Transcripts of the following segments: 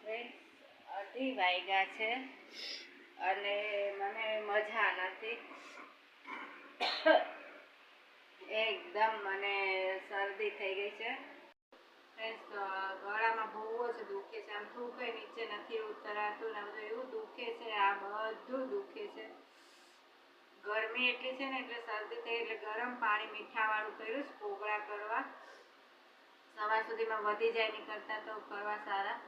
2:30 વાગ્યા છે અને મને મજા નથી. એકદમ મને શરદી થઈ ગઈ છે. ગળામાં બહુ જ દુખે છે. આમ થૂંક નીચે નથી ઉતરાતું ને બધું એવું દુખે છે. આ બધું દુખે છે. ગરમી એટલી છે ને એટલે શરદી થઈ. એટલે ગરમ પાણી મીઠાવાળું કર્યું કોગળા કરવા. સવાર સુધીમાં વધી જાય નીકળતા તો કરવા સારા.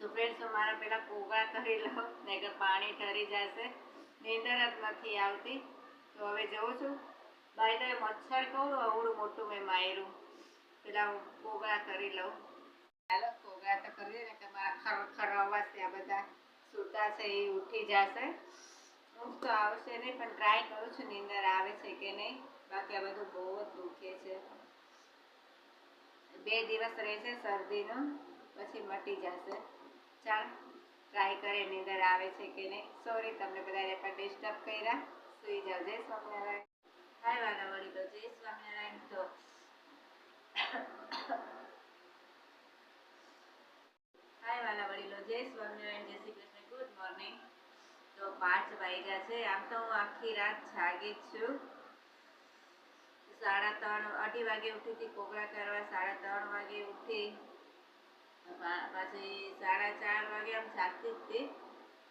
તો ફ્રેન્ડ્સ મારા પેલા કોગળા કરી લો નહીંતર પાણી ઠરી જશે. નીંદર જ નથી આવતી. તો હવે જોઉં છું. બાય તો મચ્છર કહું અવડું મોટું મેં માર્યું. પેલા કોગળા કરી લઉં. ચાલો કોગળા તો કરી ને કે મારા ખર અવાજ ત્યાં બધા સૂતા છે એ ઉઠી જશે. ઊંઘ તો આવશે નહીં પણ ટ્રાય કરું છું નીંદર આવે છે કે નહીં. બાકી આ બધું બહુ જ દુખે છે. 2 દિવસ રહેશે શરદીનું પછી મટી જશે. ચાલ ટ્રાય કરે નીંદર આવે છે કે નહીં. સોરી તમને બધાને પણ ડિસ્ટર્બ કર્યા. સુઈ જાઓ. જય સ્વામિનારાયણ. હાય વાલા વળી તો જય સ્વામિનારાયણ. તો હાય વાલા વડીલો જય સ્વામિનારાયણ. જય શ્રી કૃષ્ણ. Good morning. તો 5 વાગ્યા છે. આમ તો હું આખી રાત જાગી જ છું. 3:30 અઢી વાગે ઉઠી હતી કોગળા કરવા. 3:30 વાગે ઉઠી પછી 4:30 વાગે આમ જાગતી હતી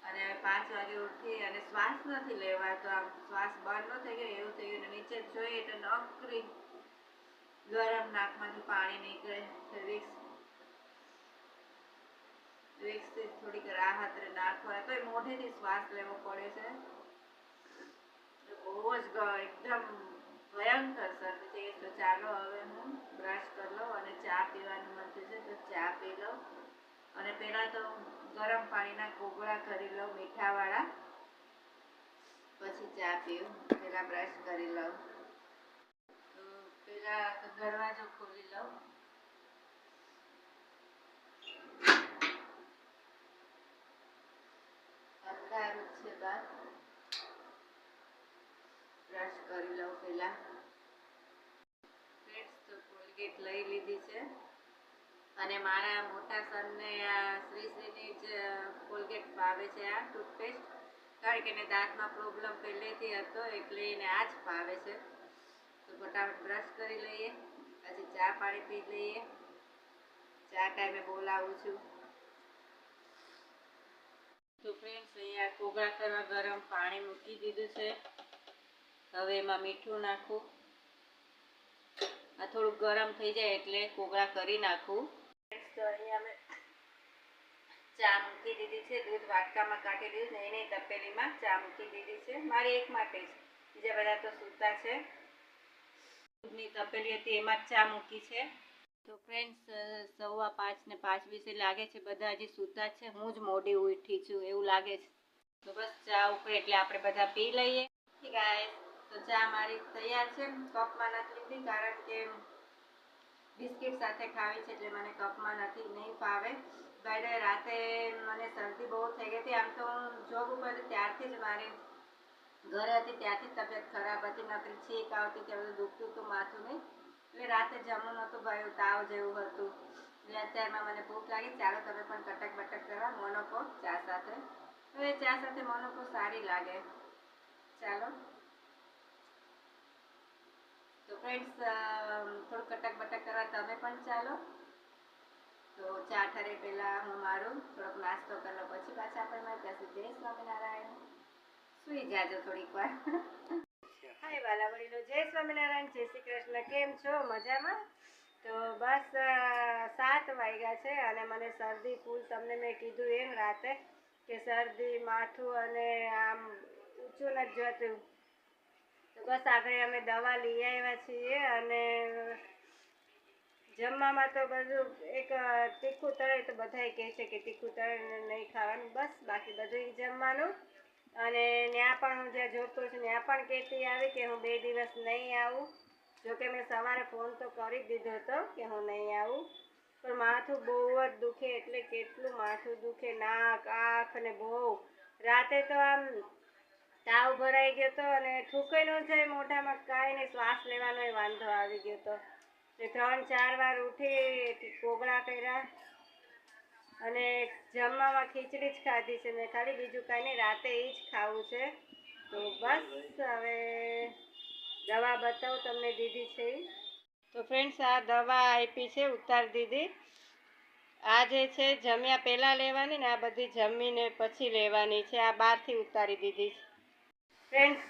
અને 5 વાગે ઉઠી અને શ્વાસ નથી લેવાતો. આમ શ્વાસ બંધ ન થઈ ગયો એવું થઈ ગયું. નીચે જોઈએ એટલે નકરી ગરમ નાકમાંથી પાણી નીકળે. વિક્સથી થોડીક રાહત નાખવા તો મોઢેથી શ્વાસ લેવો પડે છે. બહુ જ એકદમ ભયંકર શરદી થઈ. તો ચાલો હવે હું બ્રશ કરી લઉં અને ચા પીવાનું મન થશે તો ચા પી લઉં. અને પહેલાં તો ગરમ પાણીના કોગળા કરી લઉં મીઠાવાળા. પછી ચા પીવું. પહેલાં બ્રશ કરી લઉં. તો પહેલાં દરવાજો ખોલી લઉં. અંધારું છે બહાર. બ્રશ કરી લઉં પહેલાં. તો કોલગેટ લઈ લીધી છે અને મારા મોટા સનને આ શ્રીની જ કોલગેટ ભાવે છે. આ ટૂથપેસ્ટ કારણ કે એને દાંતમાં પ્રોબ્લેમ પહેલેથી હતો એટલે એને આ જ ભાવે છે. તો ફટાફટ બ્રશ કરી લઈએ. પછી ચા પાણી પી લઈએ. ચા ટાઈમે બોલાવું છું. તો ફ્રેન્ડ્સ અહીંયા કોગળા કરવા ગરમ પાણી મૂકી દીધું છે. હવે એમાં મીઠું નાખું. આ થોડુંક ગરમ થઈ જાય એટલે કોગળા કરી નાખું. તો અહીંયા મેં ચા મૂકી દીધી છે. દૂધ વાટકામાં કાઢી દીધું ને એની તપેલીમાં ચા મૂકી દીધી છે. મારી એક માટે જ. બીજા બધા તો સૂતા છે. દૂધની તપેલી હતી એમાં ચા મૂકી છે. તો ફ્રેન્ડ્સ 5:15 ને 5:20 લાગે છે. બધા હજી સૂતા છે. હું જ મોડી ઉઠી છું એવું લાગે છે. તો બસ ચા ઉપર એટલે આપણે બધા પી લઈએ. ગાઈસ તો ચા મારી તૈયાર છે. કપમાં નથી લીધી કારણ કે બિસ્કિટ સાથે ખાવી છે એટલે મને કપમાં નહીં ફાવે. બાય રાતે મને શરદી બહુ થઈ ગઈ હતી. આમ તો હું જોબ ઉપર ત્યારથી જ મારી ઘરે હતી ત્યાંથી તબિયત ખરાબ હતી. નકરી છીંક આવતી કે બધું દુખતું હતું માથું નહીં. એટલે રાતે જમવું નહોતું ભાઈ. તાવ જેવું હતું. એટલે અત્યારમાં મને ભૂખ લાગી. ચાલો તમે પણ કટક બટક કરવા મોનોકો ચા સાથે. હવે ચા સાથે મોનોકો સારી લાગે. ચાલો તો ફ્રેન્ડ્સ થોડું કટક બટક કરવા તમે પણ ચાલો. તો ચા ઠરે પહેલાં હું મારું થોડોક નાસ્તો કરી લઉં. પછી પાછા આપણે મારી પાસે જય સ્વામિનારાયણ. સુઈ જાજો થોડીક વાર. હાય વાલા વડીલો જય સ્વામિનારાયણ. જય શ્રી કૃષ્ણ. કેમ છો? મજામાં? તો બસ 7 વાગ્યા છે અને મને શરદી ફૂલ. તમને મેં કીધું એમ રાતે કે શરદી માથું અને આમ ઊંચું નથી જતું. તો બસ આગળ અમે દવા લઈ આવ્યા છીએ અને જમવામાં તો બધું એક તીખું તળે તો બધાય કહે છે કે તીખું તળે નહીં ખાવાનું. બસ બાકી બધું જમવાનું. અને ત્યાં પણ હું જ્યાં જોબ કરું છું ત્યાં પણ કહેતી આવી કે હું 2 દિવસ નહીં આવું. જોકે મેં સવારે ફોન તો કરી દીધો હતો કે હું નહીં આવું. પણ માથું બહુ જ દુખે, એટલે કેટલું માથું દુખે, નાક આંખ ને બહુ. રાતે તો આમ તાવ ભરાઈ ગયો તો અને થૂંકાઈ ન જાય મોઢામાં, કાંઈ નહીં, શ્વાસ લેવાનો વાંધો આવી ગયો તો. 3-4 વાર ઉઠી કોગળા કર્યા અને જમવામાં ખીચડી જ ખાધી છે મેં ખાલી, બીજું કાંઈ નહીં, રાતે એ જ ખાવું છે. તો બસ હવે દવા બતાવું તમને દીધી છે. તો ફ્રેન્ડ્સ, આ દવા આપી છે, ઉતારી દીધી. આ જે છે જમ્યા પહેલાં લેવાની ને આ બધી જમીને પછી લેવાની છે. આ બહારથી ઉતારી દીધી છે. ફ્રેન્ડ્સ,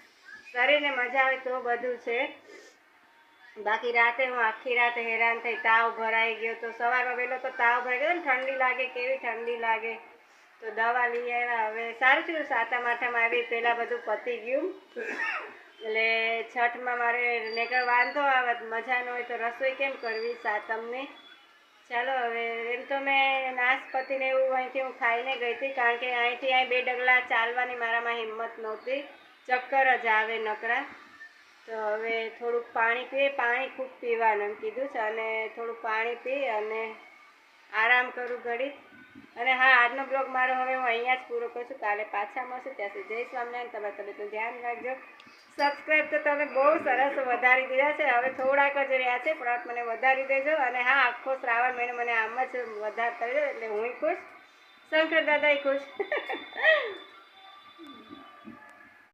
શરીરને મજા આવે તો બધું છે, બાકી રાતે હું આખી રાત હેરાન થઈ. તાવ ભરાઈ ગયો તો સવારમાં વહેલો તો તાવ ભરાઈ ગયો ને, ઠંડી લાગે, કેવી ઠંડી લાગે. તો દવા લઈ આવ્યા. હવે સારું થયું સાતમ આઠમ આવી પહેલાં બધું પતી ગયું. એટલે છઠમાં મારે નકર વાંધો આવત, મજા ન હોય તો રસોઈ કેમ કરવી સાતમની. ચાલો હવે એમ તો મેં નાશપતિને એવું અહીંથી હું ખાઈને ગઈ હતી, કારણ કે અહીંથી અહીં 2 ડગલા ચાલવાની મારામાં હિંમત નહોતી, ચક્કર જ આવે નકરા. તો હવે થોડુંક પાણી પીએ, પાણી ખૂબ પીવાનું એમ કીધું છે, અને થોડુંક પાણી પી અને આરામ કરું ઘડી. અને હા, આજનો બ્લોગ મારો હવે હું અહીંયા જ પૂરો કરું છું. કાલે પાછા મળશું, ત્યાં સુધી જય સ્વામિનારાયણ. તમારા તબિયતનું ધ્યાન રાખજો. સબસ્ક્રાઈબ તો તમે બહુ સરસ વધારી દીધા છે, હવે થોડાક જ રહ્યા છે, પણ મને વધારી દેજો. અને હા, આખો શ્રાવણ મહિનો મને આમ જ વધારતા રહેજો, એટલે હું ખુશ, શંકર દાદાય ખુશ.